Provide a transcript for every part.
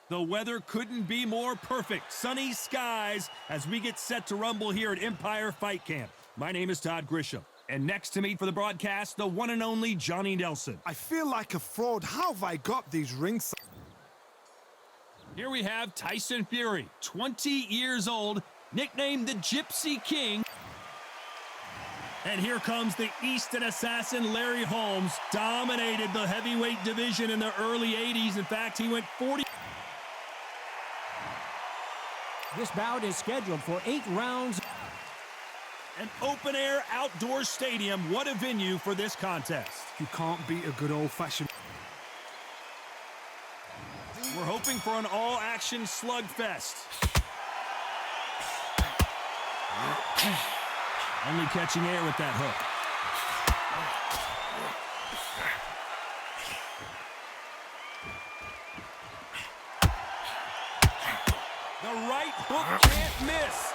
The weather couldn't be more perfect. Sunny skies as we get set to rumble here at Empire Fight Camp. My name is Todd Grisham. And next to me for the broadcast, the one and only Johnny Nelson. I feel like a fraud. How have I got these rings? Here we have Tyson Fury, 20 years old, nicknamed the Gypsy King. And here comes the Easton assassin, Larry Holmes. Dominated the heavyweight division in the early 80s. In fact, he went 40. This bout is scheduled for 8 rounds. An open-air outdoor stadium. What a venue for this contest. You can't beat a good old-fashioned... We're hoping for an all-action slugfest. Only catching air with that hook. The right hook can't miss.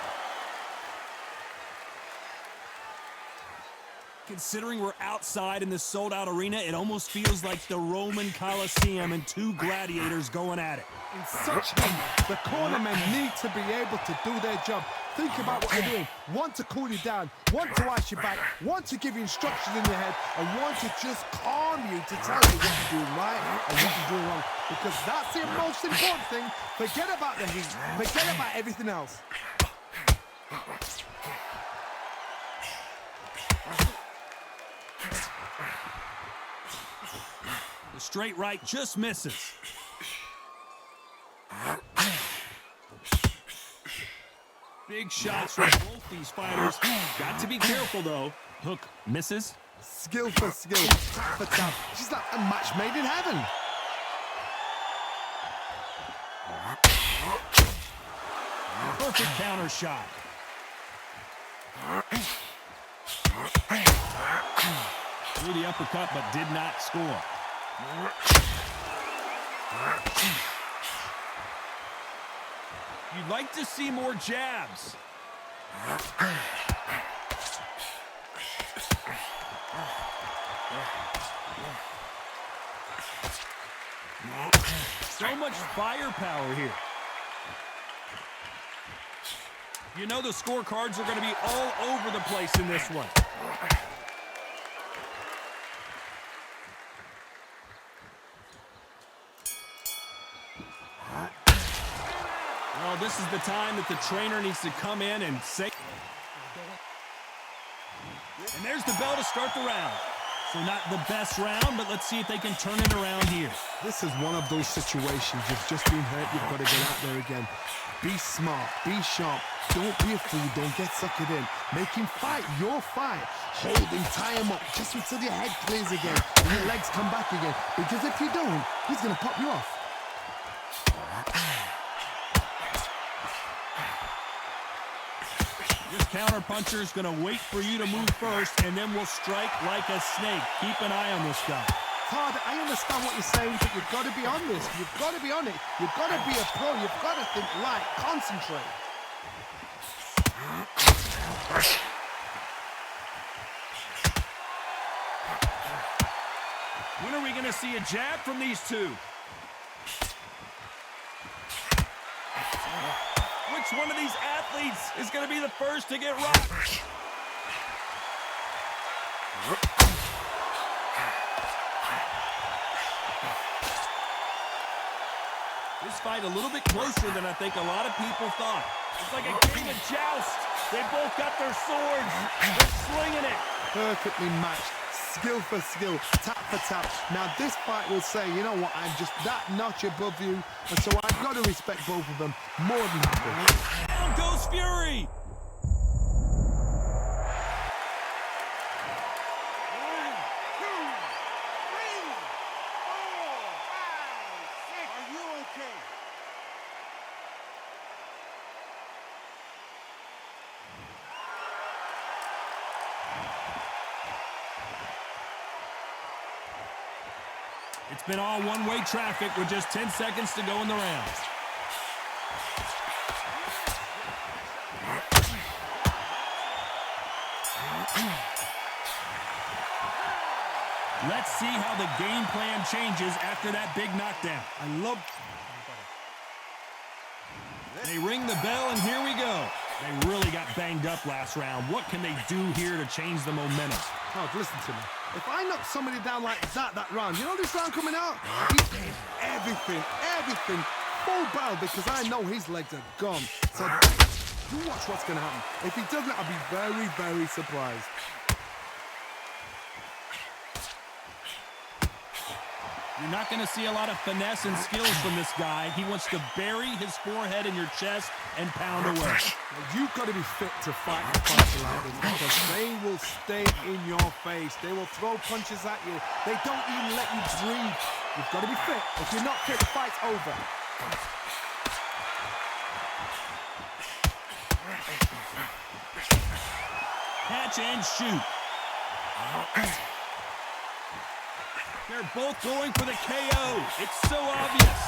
Considering we're outside in this sold-out arena, it almost feels like the Roman Colosseum and two gladiators going at it. In such heat, the cornermen need to be able to do their job. Think about what they're doing. One to cool you down, one to ice your back, one to give you instructions in your head, and one to just calm you to tell you what you're doing right and what you're doing wrong. Because that's the most important thing. Forget about the heat. Forget about everything else. The straight right just misses. Big shots from both these fighters. Got to be careful, though. Hook misses. Skill for skill, tap for tap. She's like a match made in heaven. Perfect counter shot. Threw the uppercut, but did not score. You'd like to see more jabs. So much firepower here. You know the scorecards are going to be all over the place in this one. Well, this is the time that the trainer needs to come in and say... And there's the bell to start the round. So not the best round, but let's see if they can turn it around here. This is one of those situations. You've just been hurt. You've got to get out there again. Be smart. Be sharp. Don't be a fool. Don't get suckered in. Make him fight your fight. Hold him, tie him up, just until your head clears again and your legs come back again. Because if you don't, he's going to pop you off. This counter-puncher is going to wait for you to move first, and then will strike like a snake. Keep an eye on this guy. Todd, I understand what you're saying, but you've got to be on this. You've got to be on it. You've got to be a pro. You've got to think light. Concentrate. When are we going to see a jab from these two? Which one of these athletes is going to be the first to get rocked? This fight a little bit closer than I think a lot of people thought. It's like a game of joust. They both got their swords. They're slinging it. Perfectly matched. Skill for skill, tap for tap. Now this fight will say, you know what, I'm just that notch above you, and so I've got to respect both of them more than happy. Down goes Fury. It's been all one-way traffic with just 10 seconds to go in the round. Let's see how the game plan changes after that big knockdown. They ring the bell, and here we go. They really got banged up last round. What can they do here to change the momentum? Oh, listen to me. If I knock somebody down like that round, you know this round coming out? He's getting everything full barrel because I know his legs are gone. So you watch what's going to happen. If he doesn't, I'll be very, very surprised. You're not going to see a lot of finesse and skills from this guy. He wants to bury his forehead in your chest and pound away. You've got to be fit to fight a fighter like this because they will stay in your face. They will throw punches at you. They don't even let you breathe. You've got to be fit. If you're not fit, the fight's over. Catch and shoot. They're both going for the KO. It's so obvious.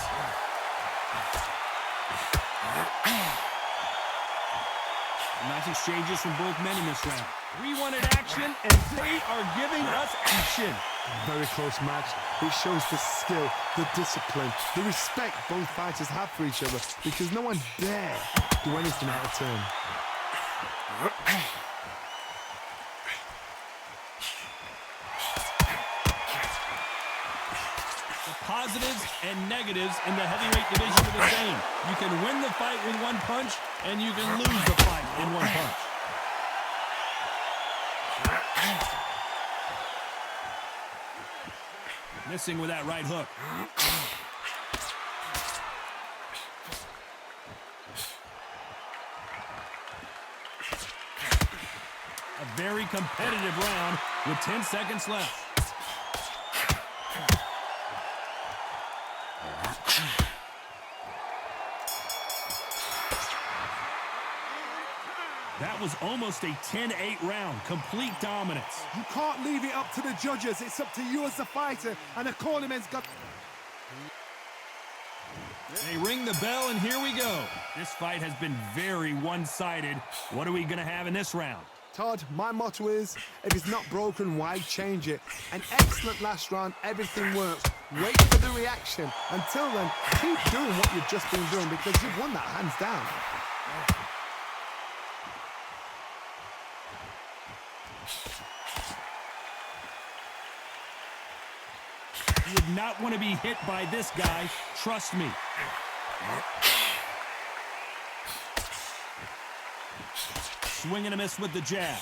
Nice exchanges from both men in this round. We wanted action, and they are giving us action. Very close match. It shows the skill, the discipline, the respect both fighters have for each other because no one dare do anything out of turn. Positives and negatives in the heavyweight division are the same. You can win the fight with one punch, and you can lose the fight in one punch. Missing with that right hook. A very competitive round with 10 seconds left. That was almost a 10-8 round, complete dominance. You can't leave it up to the judges. It's up to you as the fighter, and the cornerman's got... They ring the bell, and here we go. This fight has been very one-sided. What are we going to have in this round? Todd, my motto is, if it's not broken, why change it? An excellent last round, everything works. Wait for the reaction. Until then, keep doing what you've just been doing because you've won that hands down. You would not want to be hit by this guy. Trust me. Swing and a miss with the jab.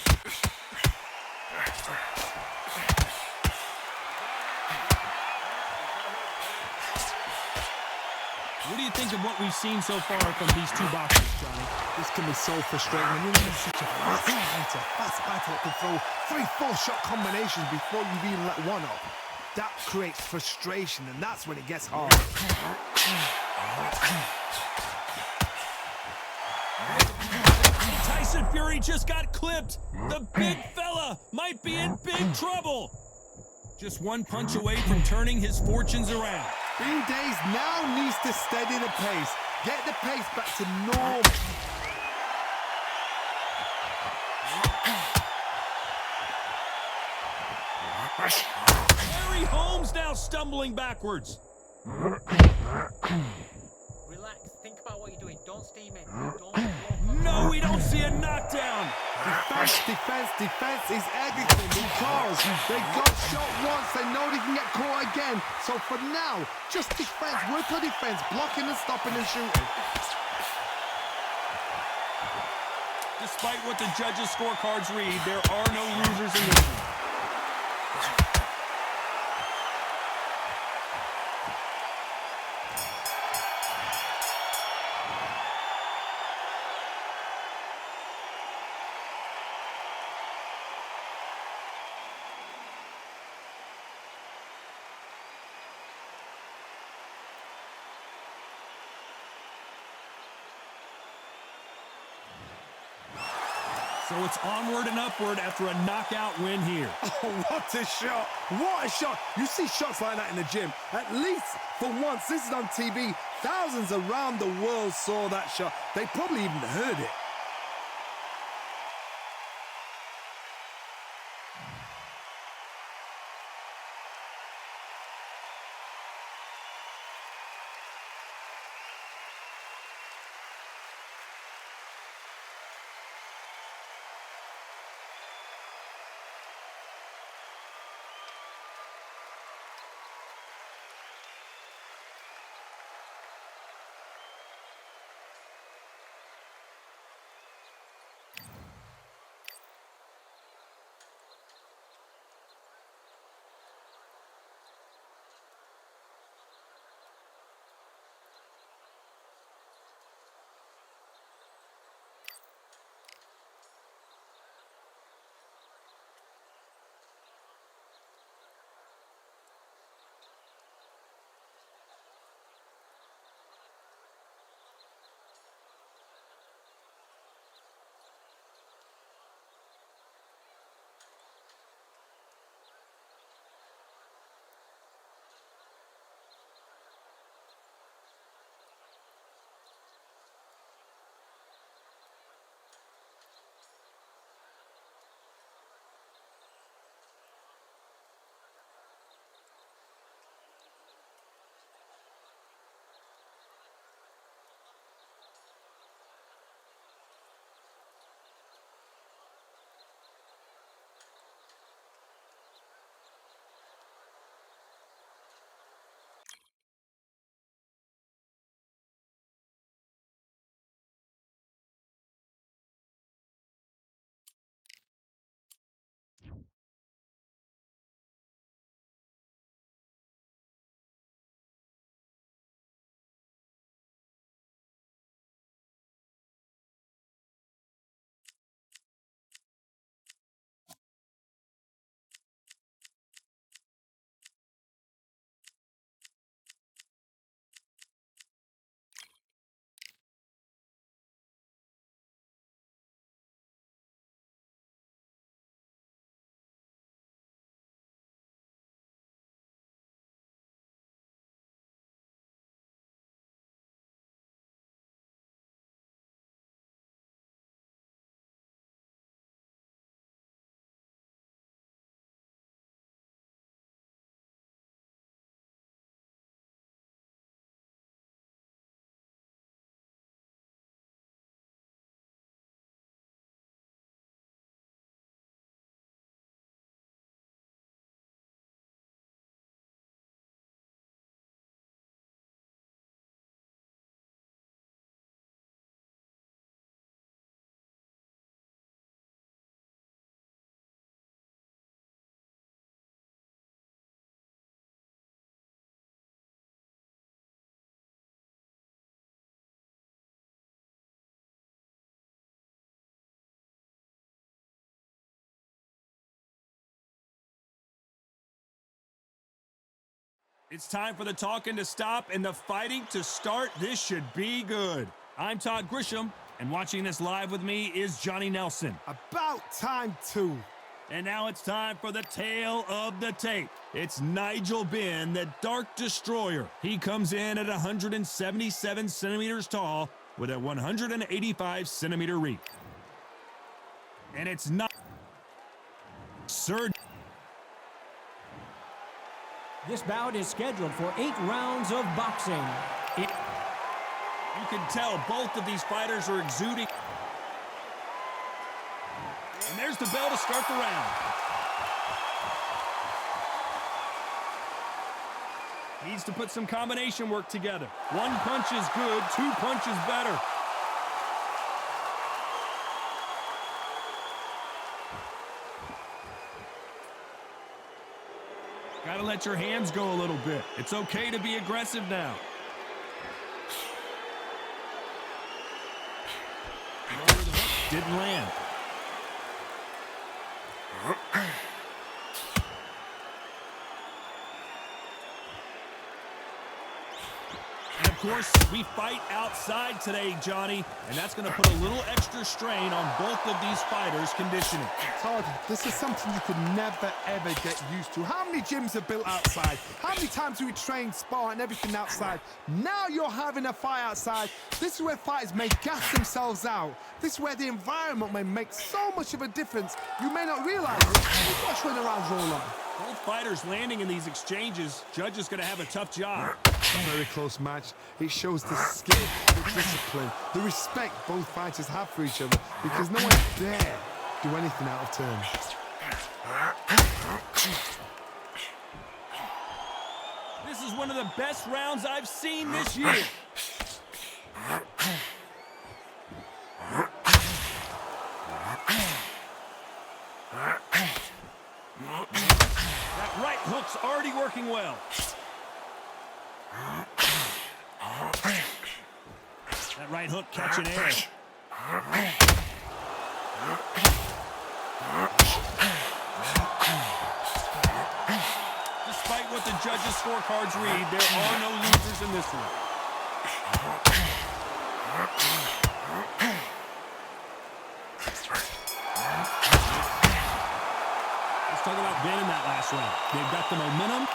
What do you think of what we've seen so far from these two boxers, Johnny? This can be so frustrating when you're in such a fast fighter that can throw 3-4 shot combinations before you've even let one off. That creates frustration, and that's when it gets hard. Tyson Fury just got clipped. The big fella might be in big trouble. Just one punch away from turning his fortunes around. Bean Days now needs to steady the pace. Get the pace back to normal. Harry Holmes now stumbling backwards. Relax, think about what you're doing. Don't steam in. Don't No, we don't see a knockdown. Defense is everything because they got shot once. They know they can get caught again. So for now, just defense. Work on defense, blocking and stopping and shooting. Despite what the judges' scorecards read, there are no losers in this one. So it's onward and upward after a knockout win here. Oh, what a shot. What a shot. You see shots like that in the gym. At least for once, this is on TV. Thousands around the world saw that shot. They probably even heard it. It's time for the talking to stop and the fighting to start. This should be good. I'm Todd Grisham, and watching this live with me is Johnny Nelson. About time too. And now it's time for the tale of the tape. It's Nigel Benn, the Dark Destroyer. He comes in at 177 centimeters tall with a 185 centimeter reach. And it's not Sir. This bout is scheduled for 8 rounds of boxing. You can tell both of these fighters are exuding. And there's the bell to start the round. Needs to put some combination work together. One punch is good, 2 punches better. Gotta let your hands go a little bit. It's okay to be aggressive now. Didn't land. And of course, we fight outside today, Johnny, and that's going to put a little extra strain on both of these fighters' conditioning. Todd, this is something you could never, ever get used to. How many gyms are built outside? How many times do we train, spar, and everything outside? Now you're having a fight outside. This is where fighters may gas themselves out. This is where the environment may make so much of a difference. You may not realize it. Just watch when the rounds roll on. Both fighters landing in these exchanges. Judge is going to have a tough job. A very close match. It shows the skill, the discipline, the respect both fighters have for each other, because no one dare do anything out of turn. This is one of the best rounds I've seen this year. That right hook's already working well. That right hook catching air. Despite what the judges' scorecards read, there are no losers in this one. Let's talk about Benn in that last round. They've got the momentum.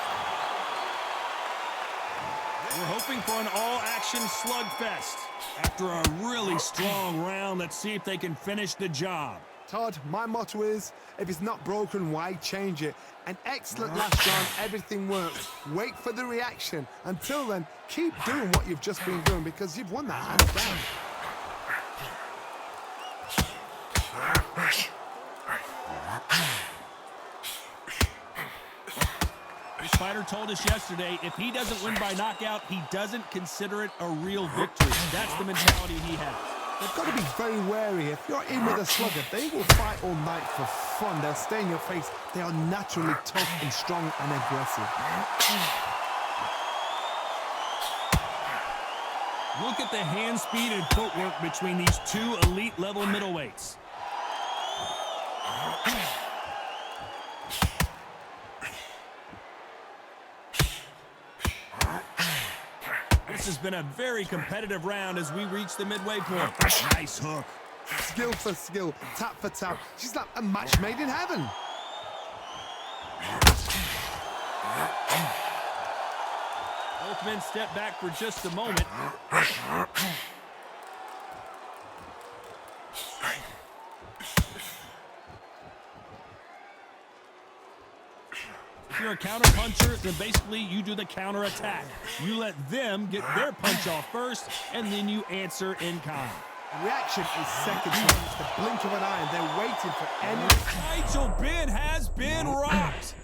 We're hoping for an all-action slugfest. After a really strong round, let's see if they can finish the job. Todd, my motto is, if it's not broken, why change it? An excellent last round, everything works. Wait for the reaction. Until then, keep doing what you've just been doing, because you've won that hands down. This fighter told us yesterday, if he doesn't win by knockout, he doesn't consider it a real victory. That's the mentality he has. They've got to be very wary. If you're in with a slugger, they will fight all night for fun. They'll stay in your face. They are naturally tough and strong and aggressive. Look at the hand speed and footwork between these two elite-level middleweights. This has been a very competitive round as we reach the midway point. Nice hook. Skill for skill, tap for tap. She's like a match made in heaven. Both men step back for just a moment. If you're a counter puncher, then basically you do the counter attack. You let them get their punch off first, and then you answer in kind. Reaction is second to none. It's the blink of an eye, and they're waiting for any... Nigel Benn has been rocked.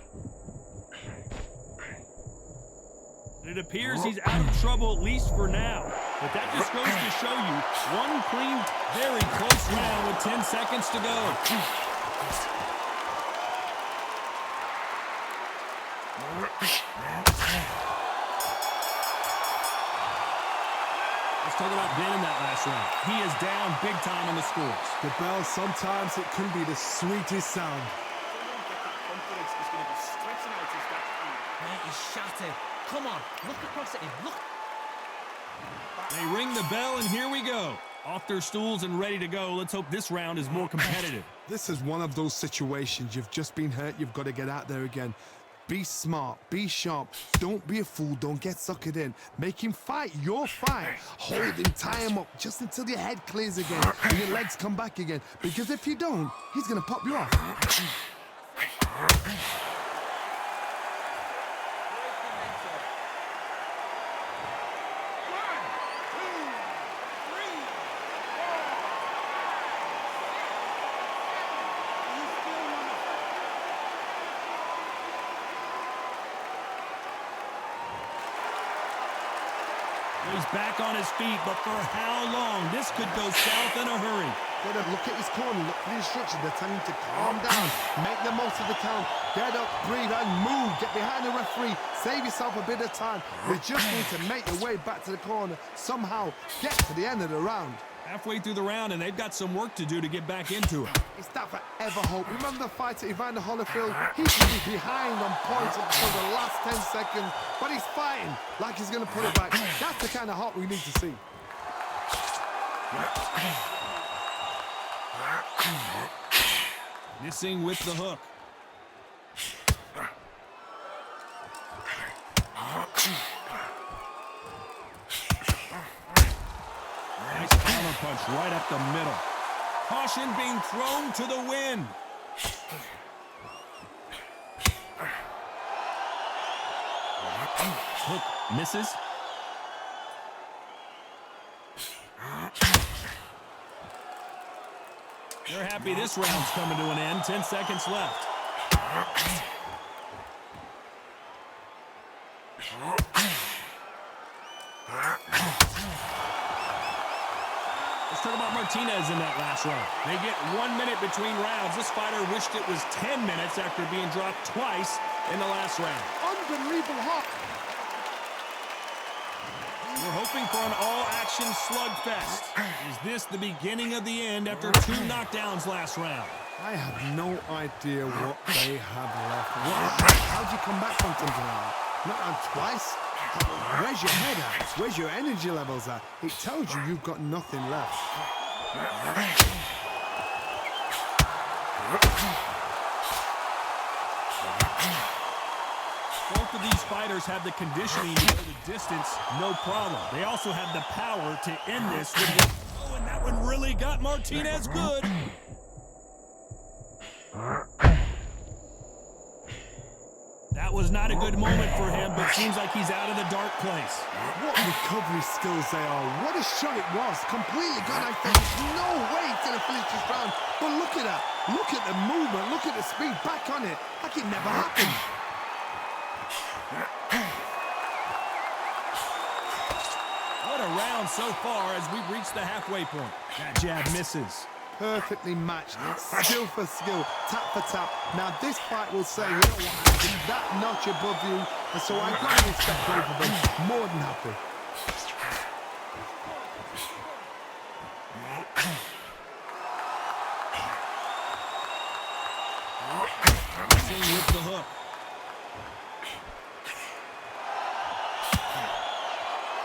It appears he's out of trouble, at least for now. But that just goes to show you, one clean, very close round with 10 seconds to go. Let's talk about Benn in that last round. He is down big time on the scores. The bell, sometimes it can be the sweetest sound. Mate, he's shattered. Come on. Look across at him. Look. They ring the bell, and here we go. Off their stools and ready to go. Let's hope this round is more competitive. This is one of those situations. You've just been hurt. You've got to get out there again. Be smart. Be sharp. Don't be a fool. Don't get suckered in. Make him fight your fight. Hold him. Tie him up just until your head clears again and your legs come back again. Because if you don't, he's going to pop you off. He's back on his feet, but for how long? This could go south in a hurry. Gotta look at his corner, look for the instructions. They're telling him to calm down, make the most of the count, get up, breathe, and move. Get behind the referee, save yourself a bit of time. You just need to make your way back to the corner, somehow get to the end of the round. Halfway through the round, and they've got some work to do to get back into it. It's that forever hope. Remember the fight at Evander Holyfield? He could be behind on points until the last 10 seconds, but he's fighting like he's going to put it back. That's the kind of hope we need to see. Missing with the hook. Nice counter punch right up the middle. Caution being thrown to the wind. Hook misses. They're happy this round's coming to an end. 10 seconds left. Let's talk about Martinez in that last round. They get 1 minute between rounds. This fighter wished it was 10 minutes after being dropped twice in the last round. Unbelievable hot. We're hoping for an all-action slugfest. Is this the beginning of the end after 2 knockdowns last round? I have no idea what they have left. How'd you come back from something like that? Not on twice? Where's your head at? Where's your energy levels at? It tells you you've got nothing left. Both of these fighters have the conditioning to go the distance, no problem. They also have the power to end this with the... Oh, and that one really got Martinez good. That was not a good moment for him, but seems like he's out of the dark place. What recovery skills they are. What a shot it was. Completely gone. I thought there's no way he's going to finish this round. But look at that. Look at the movement. Look at the speed. Back on it. Like it never happened. What a round so far as we've reached the halfway point. That jab misses. Perfectly matched, skill for skill, tap for tap. Now this fight will say, you know what, I'm just that notch above you, and so I've got to respect both of them. More than happy. With the hook.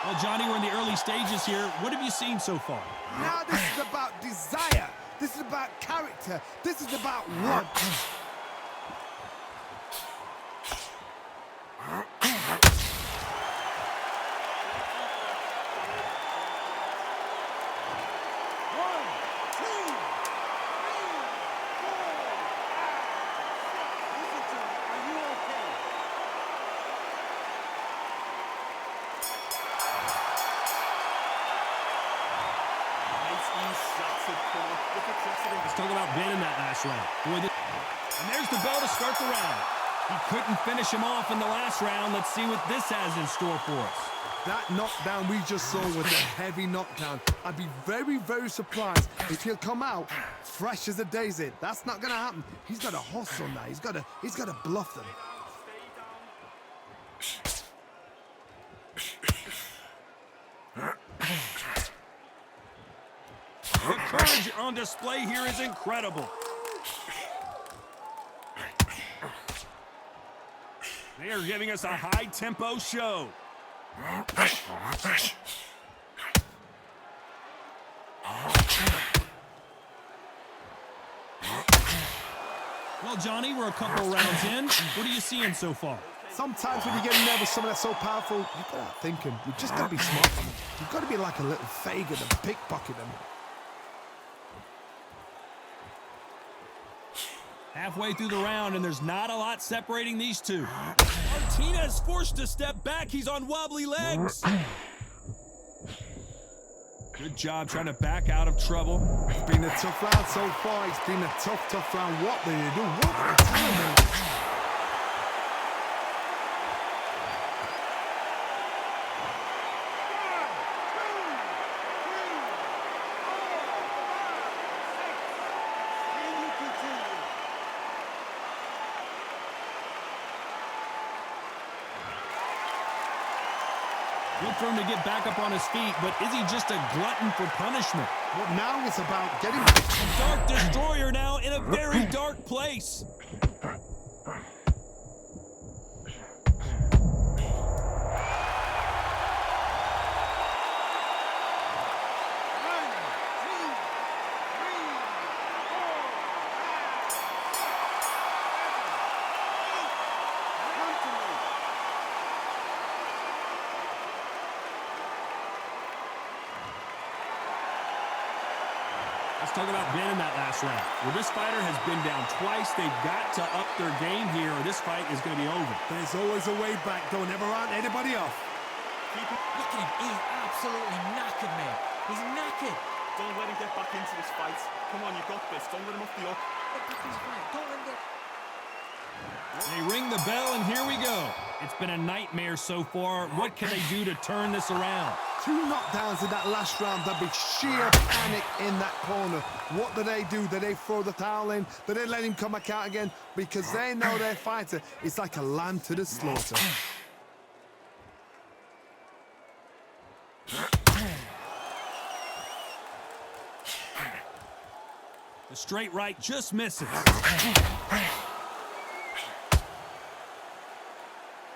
Well, Johnny, we're in the early stages here. What have you seen so far? Now this is about desire. This is about character. This is about want. Let's talk about Ben in that last round. Boy, and there's the bell to start the round. He couldn't finish him off in the last round. Let's see what this has in store for us. That knockdown we just saw was a heavy knockdown. I'd be very, very surprised if he'll come out fresh as a daisy. That's not going to happen. He's got to hustle now. He's got to bluff them. The courage on display here is incredible. They are giving us a high-tempo show. Well, Johnny, we're a couple rounds in. What are you seeing so far? Sometimes when you get in there with something that's so powerful, you've got to start thinking. You've just got to be smart on them. You've got to be like a little Fagin and pickpocket them. Halfway through the round, and there's not a lot separating these two. Martinez forced to step back. He's on wobbly legs. Good job trying to back out of trouble. It's been a tough round so far. It's been a tough round. What did they do? What are they telling me? Good for him to get back up on his feet, but is he just a glutton for punishment? Well, now it's about getting... Dark Destroyer now in a very dark place. Let's talk about Ben in that last round. Well, this fighter has been down twice. They've got to up their game here, or this fight is going to be over. There's always a way back. Don't ever round anybody off. Look at him. He's absolutely knackered, mate. He's knackered. Don't let him get back into this fight. Come on, you got this. Don't let him off the hook. Get back into the fight. Don't let him get... They ring the bell, and here we go. It's been a nightmare so far. What can they do to turn this around? 2 knockdowns in that last round. There'd be sheer panic in that corner. What do? Do they throw the towel in? Do they let him come back out again? Because they know their fighter is like a lamb to the slaughter. The straight right just misses.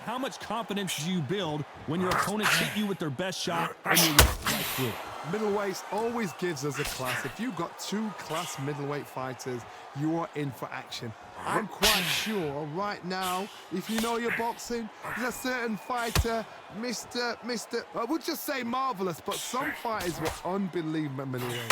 How much confidence do you build when your opponents hit you with their best shot and you walk right through it? Middleweight always gives us a class. If you've got 2 class middleweight fighters, you are in for action. I'm quite sure right now, if you know your boxing, there's a certain fighter, I would just say marvelous, but some fighters were unbelievable middleweight.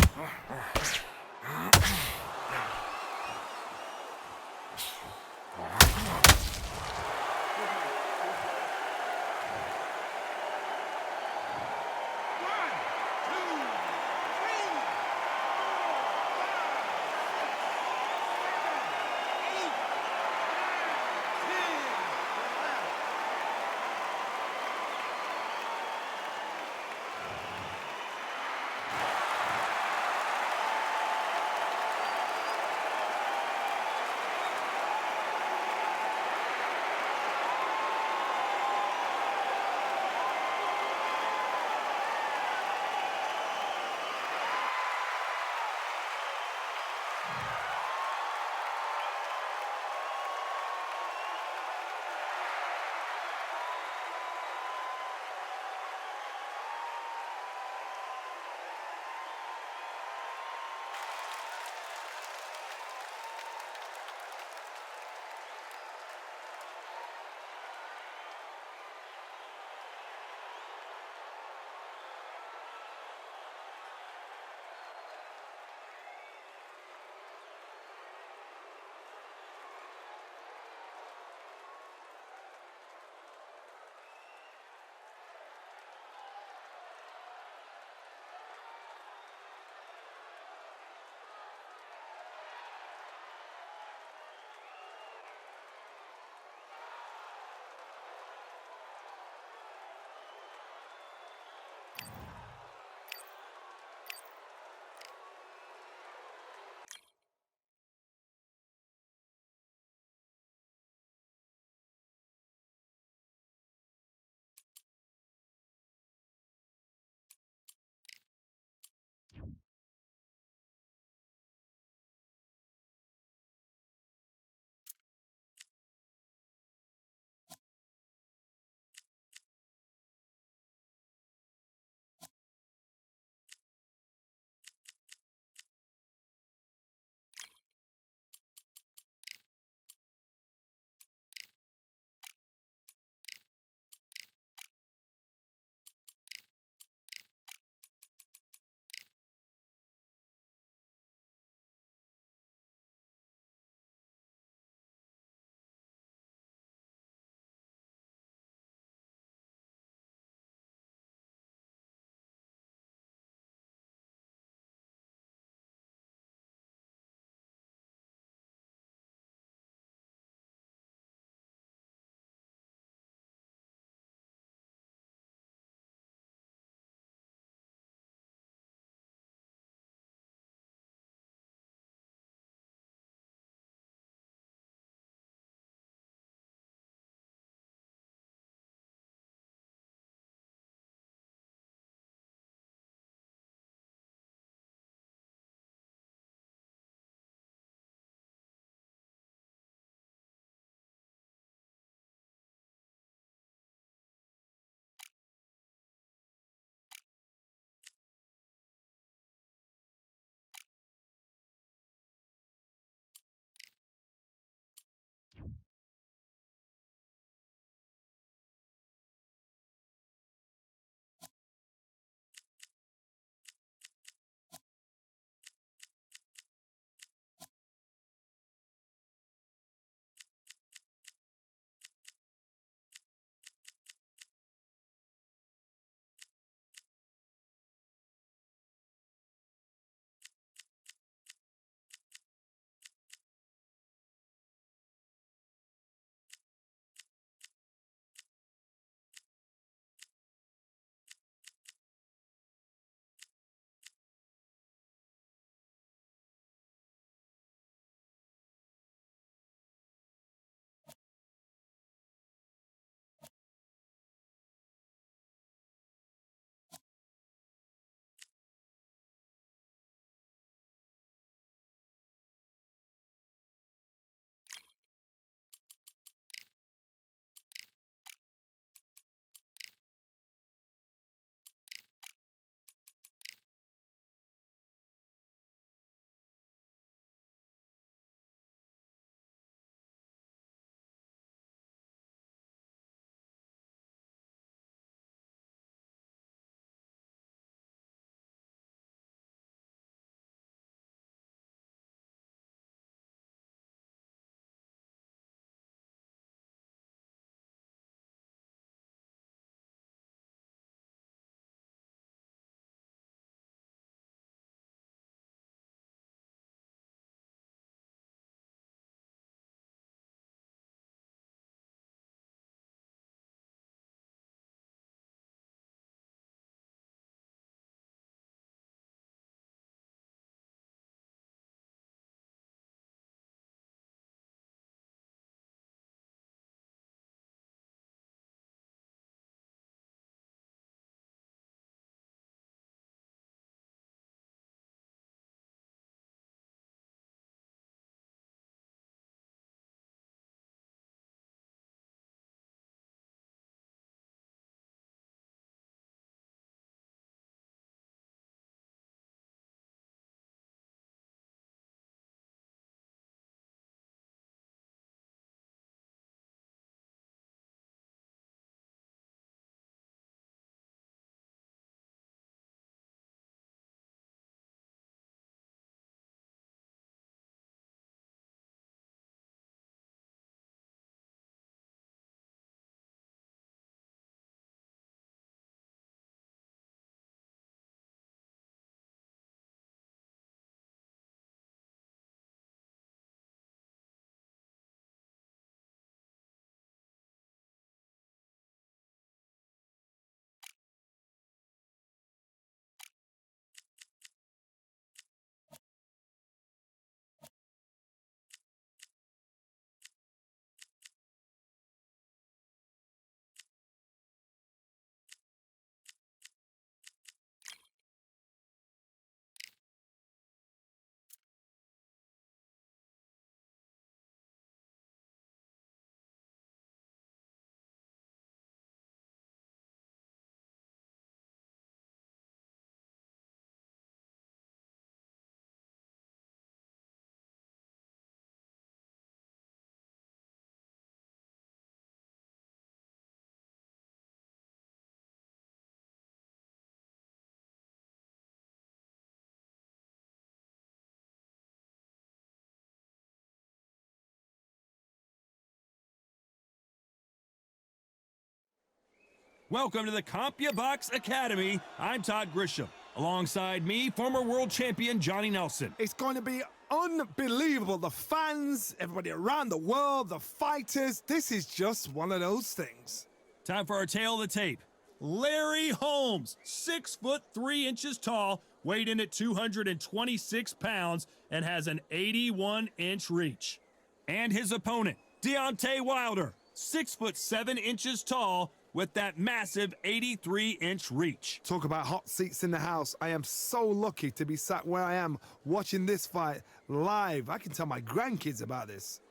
Welcome to the CompuBox Academy. I'm Todd Grisham. Alongside me, former world champion Johnny Nelson. It's going to be unbelievable. The fans, everybody around the world, the fighters. This is just one of those things. Time for our tail of the tape. Larry Holmes, 6'3" tall, weighed in at 226 pounds, and has an 81-inch reach. And his opponent, Deontay Wilder, 6'7" tall, with that massive 83-inch reach. Talk about hot seats in the house. I am so lucky to be sat where I am watching this fight live. I can tell my grandkids about this.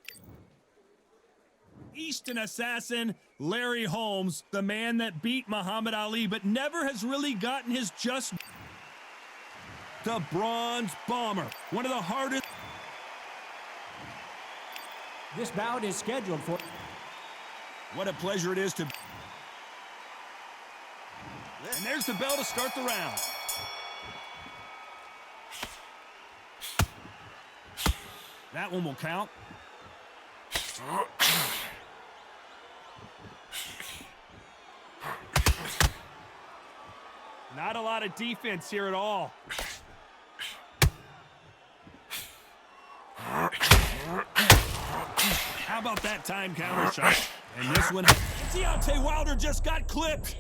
Eastern assassin Larry Holmes, the man that beat Muhammad Ali but never has really gotten his just. The Bronze Bomber, one of the hardest. This bout is scheduled for... What a pleasure it is to... And there's the bell to start the round. That one will count. Not a lot of defense here at all. How about that time counter shot? And this one, Deontay Wilder just got clipped.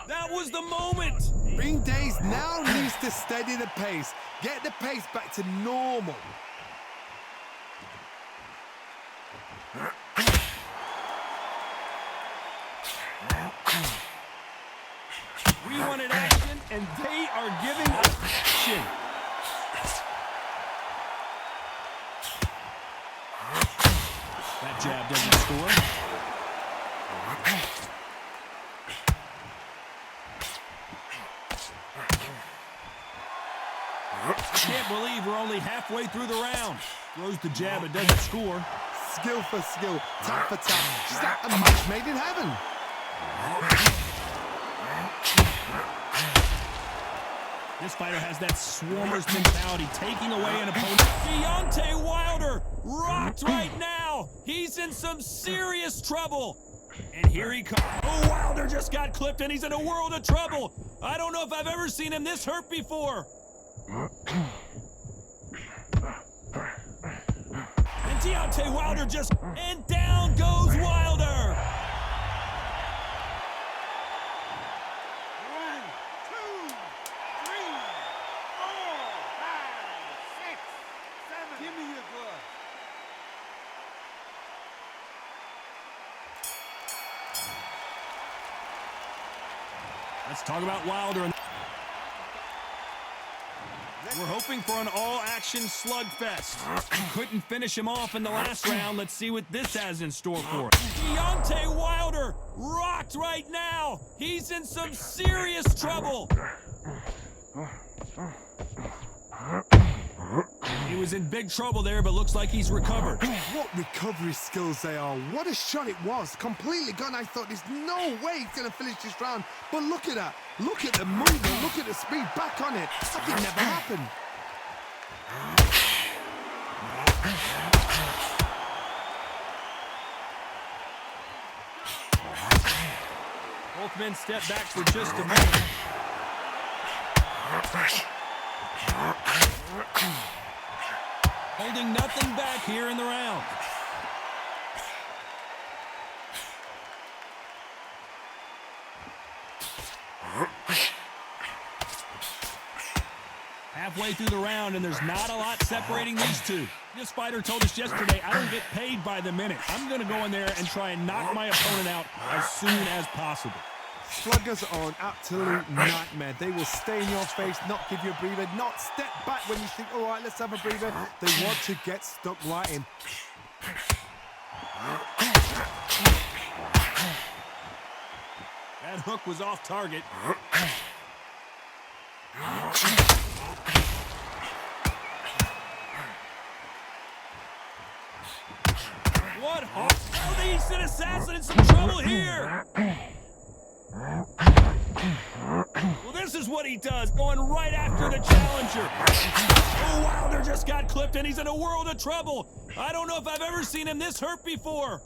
That was the moment. Ring Days now needs to steady the pace. Get the pace back to normal. We wanted action, and they are giving us action. That jab doesn't score. Can't believe we're only halfway through the round. Throws the jab, it doesn't score. Skill for skill, tap for tap. Just like a match made in heaven. This fighter has that swarmer's mentality, taking away an opponent. Deontay Wilder rocked right now. He's in some serious trouble. And here he comes. Oh, Wilder just got clipped, and he's in a world of trouble. I don't know if I've ever seen him this hurt before. And Deontay Wilder just... And down goes Wilder. 1, 2, 3, 4, 5, 6, 7. Give me your glove. Let's talk about Wilder. We're hoping for an all-action slugfest. Couldn't finish him off in the last round. Let's see what this has in store for us. Deontay Wilder rocked right now. He's in some serious trouble. He was in big trouble there, but looks like he's recovered. What recovery skills they are. What a shot it was. Completely gone. I thought there's no way he's going to finish this round. But look at that. Look at the movement. Look at the speed. Back on it. Like it never happened. Both men step back for just a moment. Holding nothing back here in the round. Halfway through the round, and there's not a lot separating these two. This fighter told us yesterday, I don't get paid by the minute. I'm going to go in there and try and knock my opponent out as soon as possible. Sluggers are an absolute nightmare. They will stay in your face, not give you a breather, not step back when you think, all right, let's have a breather. They want to get stuck right in. That hook was off target. What? Oh, the Eastern assassin in some trouble here. Well, this is what he does, going right after the challenger. Oh, Wilder just got clipped, and he's in a world of trouble. I don't know if I've ever seen him this hurt before.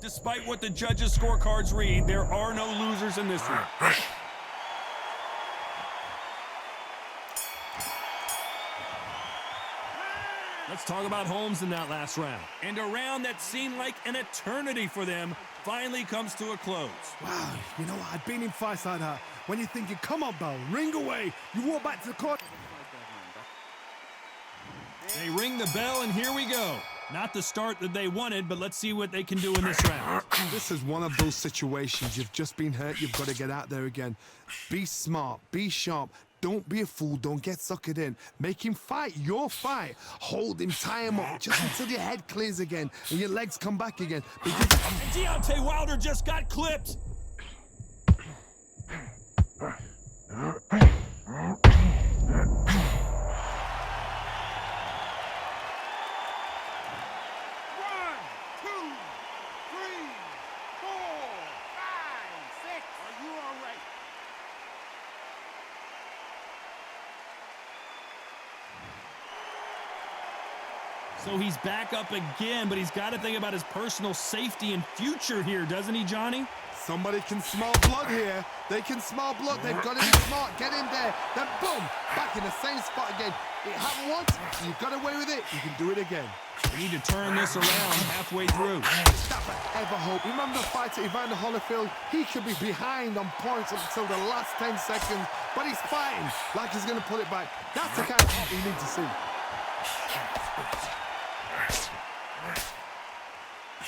Despite what the judges' scorecards read, there are no losers in this one. Let's talk about Holmes in that last round. And a round that seemed like an eternity for them finally comes to a close. Wow, you know what? I've been in fights like that. When you're thinking, come on, bell, ring away. You walk back to the court. They ring the bell, and here we go. Not the start that they wanted, but let's see what they can do in this round. This is one of those situations. You've just been hurt. You've got to get out there again. Be smart. Be sharp. Don't be a fool. Don't get suckered in. Make him fight your fight. Hold him, tie him up, just until your head clears again and your legs come back again. Because And Deontay Wilder just got clipped. One, two, three, four, five, six. Are you all right? So he's back up again, but he's got to think about his personal safety and future here, doesn't he, Johnny? somebody can smell blood here. They can smell blood. They've got to be smart. Get in there. Then boom, back in the same spot again. It happened once. You got away with it. You can do it again. We need to turn this around halfway through. Never ever hope. Remember the fight to Evander Holyfield? He could be behind on points until the last 10 seconds, but he's fighting like he's going to pull it back. That's the kind of fight you need to see.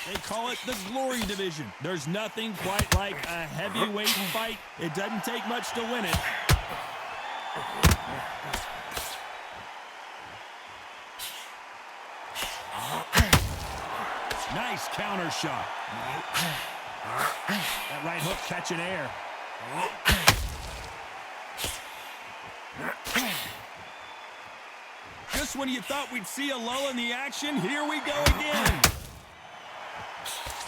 They call it the Glory Division. There's nothing quite like a heavyweight fight. It doesn't take much to win it. Nice counter shot. That right hook catching air. Just when you thought we'd see a lull in the action, here we go again.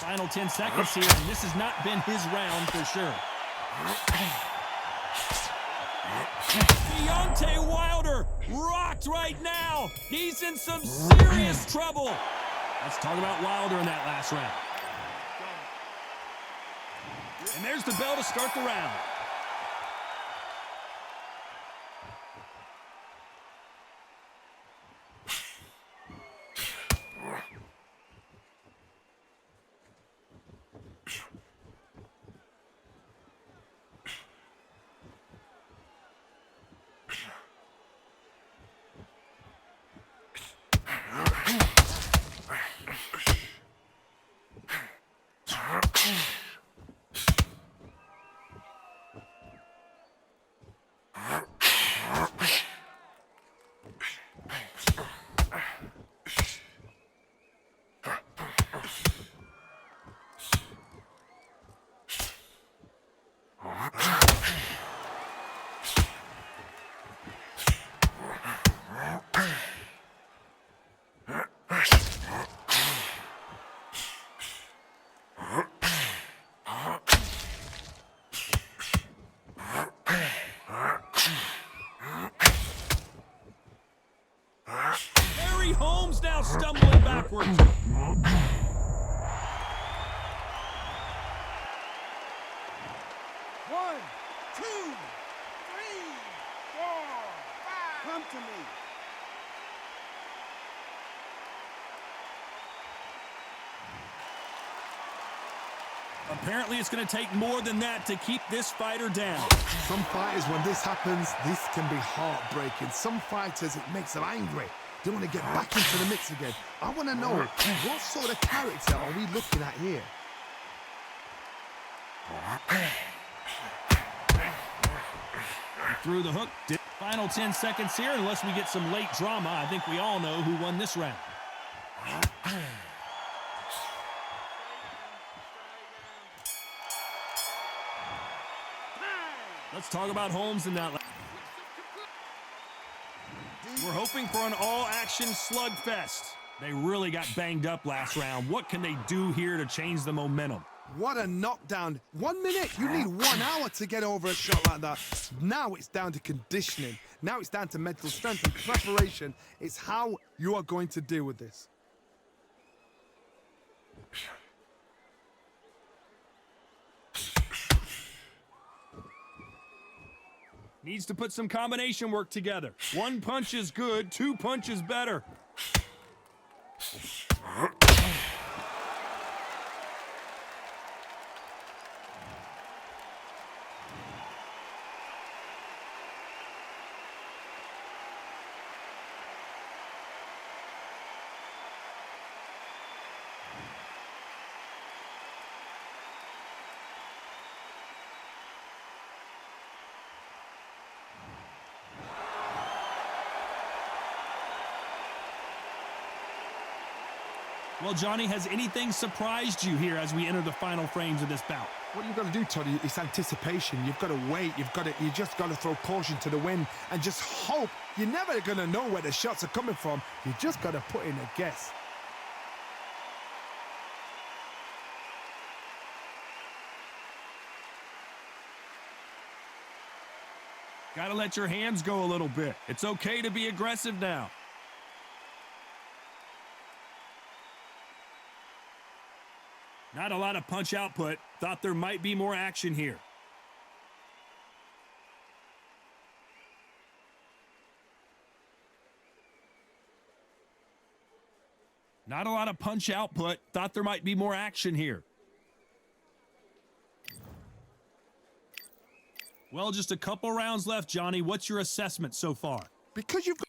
Final 10 seconds here, and this has not been his round for sure. Deontay Wilder rocked right now. He's in some serious trouble. Let's talk about Wilder in that last round. And there's the bell to start the round. Holmes now stumbling backwards. 1, 2, 3, 4, 5. Come to me. Apparently, it's going to take more than that to keep this fighter down. Some fighters, when this happens, this can be heartbreaking. Some fighters, it makes them angry. They want to get back into the mix again. I want to know, what sort of character are we looking at here? Through the hook. Final 10 seconds here, unless we get some late drama. I think we all know who won this round. Let's talk about Holmes in that. We're hoping for an all-action slugfest. They really got banged up last round. What can they do here to change the momentum? What a knockdown. 1 minute, you need 1 hour to get over a shot like that. Now it's down to conditioning. Now it's down to mental strength and preparation. It's how you are going to deal with this. Needs to put some combination work together. One punch is good, two punches better. Well, Johnny, has anything surprised you here as we enter the final frames of this bout? What you've got to do, Tony, is anticipation. You've got to wait. You just got to throw caution to the wind and just hope. You're never going to know where the shots are coming from. You just got to put in a guess. Got to let your hands go a little bit. It's okay to be aggressive now. Not a lot of punch output. Thought there might be more action here. Not a lot of punch output. Thought there might be more action here. Well, just a couple rounds left, Johnny. What's your assessment so far? Because you've got